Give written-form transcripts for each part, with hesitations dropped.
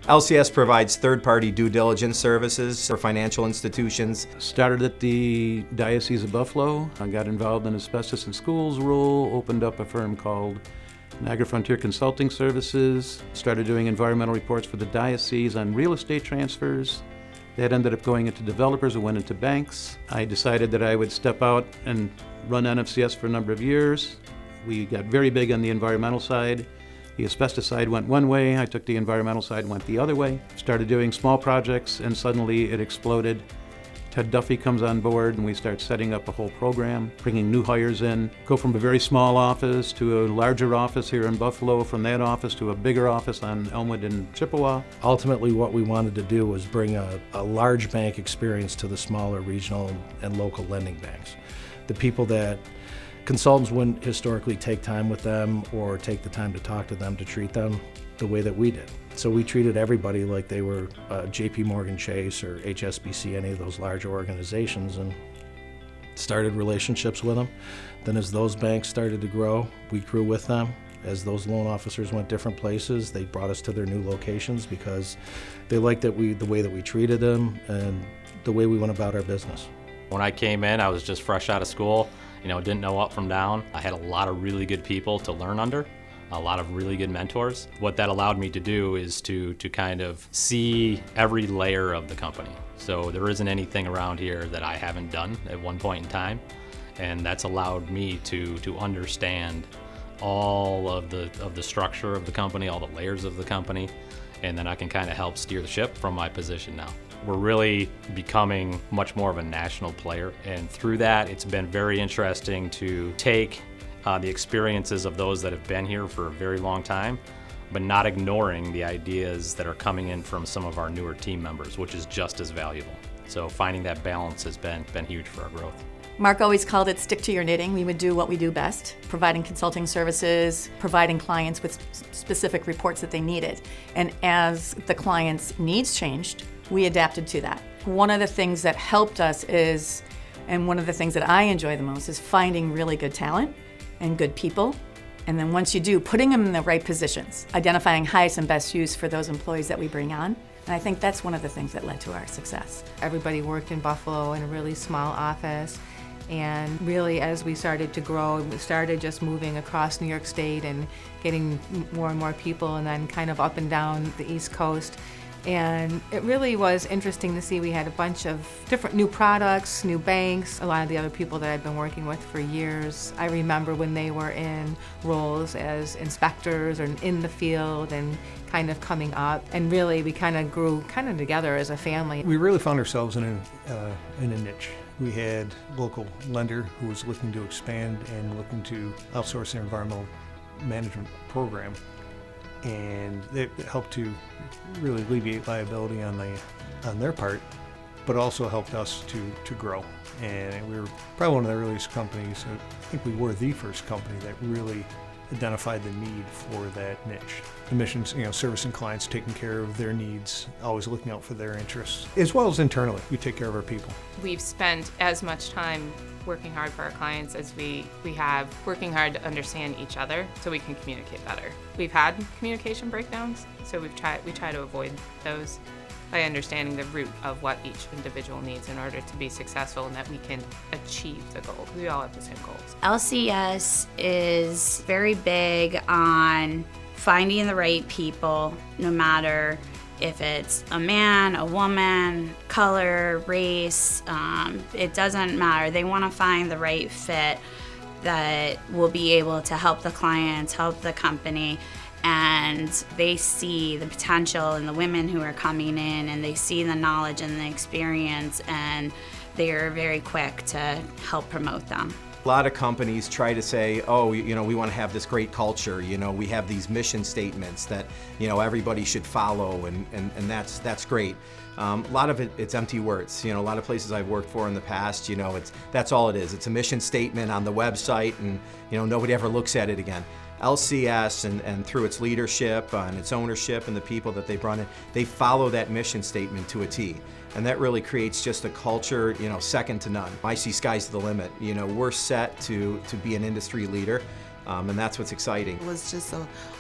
LCS provides third-party due diligence services for financial institutions. Started at the Diocese of Buffalo. I got involved in asbestos in schools rule, opened up a firm called Niagara Frontier Consulting Services, started doing environmental reports for the diocese on real estate transfers. That ended up going into developers who went into banks. I decided that I would step out and run NFCS for a number of years. We got very big on the environmental side. The asbestos side went one way, I took the environmental side and went the other way. Started doing small projects and suddenly it exploded. Ted Duffy comes on board and we start setting up a whole program, bringing new hires in. Go from a very small office to a larger office here in Buffalo, from that office to a bigger office on Elmwood and Chippewa. Ultimately what we wanted to do was bring a large bank experience to the smaller regional and local lending banks. The people that consultants wouldn't historically take time with them or take the time to talk to them to treat them the way that we did. So we treated everybody like they were JP Morgan Chase or HSBC, any of those larger organizations, and started relationships with them. Then as those banks started to grow, we grew with them. As those loan officers went different places, they brought us to their new locations because they liked the way that we treated them and the way we went about our business. When I came in, I was just fresh out of school. Didn't know up from down. I had a lot of really good people to learn under, a lot of really good mentors. What that allowed me to do is to kind of see every layer of the company. So there isn't anything around here that I haven't done at one point in time, and that's allowed me to understand all of the structure of the company, all the layers of the company, and then I can kind of help steer the ship from my position now. We're really becoming much more of a national player, and through that it's been very interesting to take the experiences of those that have been here for a very long time, but not ignoring the ideas that are coming in from some of our newer team members, which is just as valuable. So finding that balance has been huge for our growth. Mark always called it stick to your knitting. We would do what we do best, providing consulting services, providing clients with specific reports that they needed. And as the client's needs changed, we adapted to that. One of the things that helped us is, and one of the things that I enjoy the most, is finding really good talent and good people. And then once you do, putting them in the right positions, identifying highest and best use for those employees that we bring on. And I think that's one of the things that led to our success. Everybody worked in Buffalo in a really small office. And really, as we started to grow, we started just moving across New York State and getting more and more people, and then kind of up and down the East Coast. And it really was interesting to see we had a bunch of different new products, new banks, a lot of the other people that I'd been working with for years. I remember when they were in roles as inspectors or in the field and kind of coming up. And really, we kind of grew kind of together as a family. We really found ourselves in a niche. We had a local lender who was looking to expand and looking to outsource their environmental management program. And it helped to really alleviate liability on their part, but also helped us to grow. And we were probably one of the earliest companies, I think we were the first company that really identified the need for that niche. The missions, servicing clients, taking care of their needs, always looking out for their interests, as well as internally. We take care of our people. We've spent as much time working hard for our clients as we have working hard to understand each other so we can communicate better. We've had communication breakdowns, so we try to avoid those by understanding the root of what each individual needs in order to be successful and that we can achieve the goal. We all have the same goals. LCS is very big on finding the right people, no matter if it's a man, a woman, color, race, it doesn't matter. They want to find the right fit that will be able to help the clients, help the company, and they see the potential in the women who are coming in, and they see the knowledge and the experience, and they are very quick to help promote them. A lot of companies try to say, oh, we want to have this great culture. We have these mission statements that, everybody should follow, and that's great. A lot of it's empty words. A lot of places I've worked for in the past, that's all it is. It's a mission statement on the website, and nobody ever looks at it again. LCS and through its leadership and its ownership and the people that they brought in, they follow that mission statement to a T. And that really creates just a culture, second to none. I see sky's the limit. We're set to be an industry leader. and that's what's exciting. It was just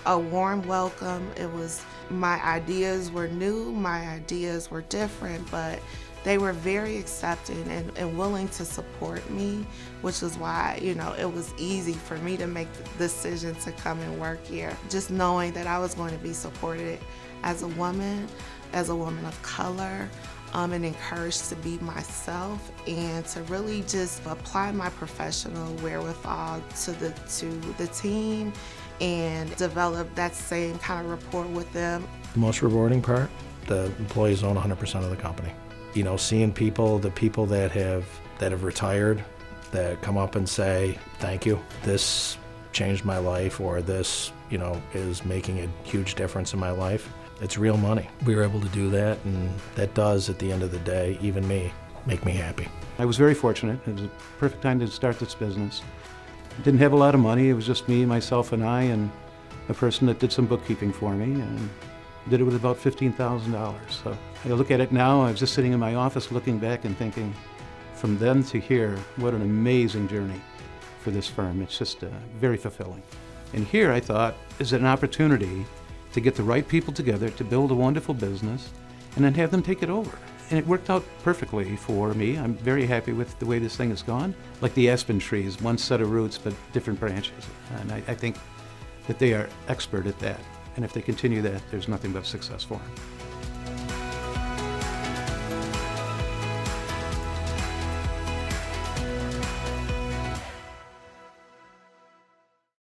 a warm welcome. It was, my ideas were new, my ideas were different, but they were very accepting and willing to support me, which is why, it was easy for me to make the decision to come and work here. Just knowing that I was going to be supported as a woman of color, and encouraged to be myself and to really just apply my professional wherewithal to the team and develop that same kind of rapport with them. The most rewarding part, the employees own 100% of the company. Seeing the people that have retired, that come up and say, thank you, this changed my life, or this, is making a huge difference in my life. It's real money. We were able to do that, and that does, at the end of the day, even me, make me happy. I was very fortunate. It was a perfect time to start this business. Didn't have a lot of money. It was just me, myself, and I, and a person that did some bookkeeping for me, and did it with about $15,000. So I look at it now, I was just sitting in my office looking back and thinking, from then to here, what an amazing journey for this firm. It's just very fulfilling. And here I thought, is it an opportunity to get the right people together to build a wonderful business and then have them take it over. And it worked out perfectly for me. I'm very happy with the way this thing has gone. Like the aspen trees, one set of roots but different branches. And I think that they are expert at that. And if they continue that, there's nothing but success for them.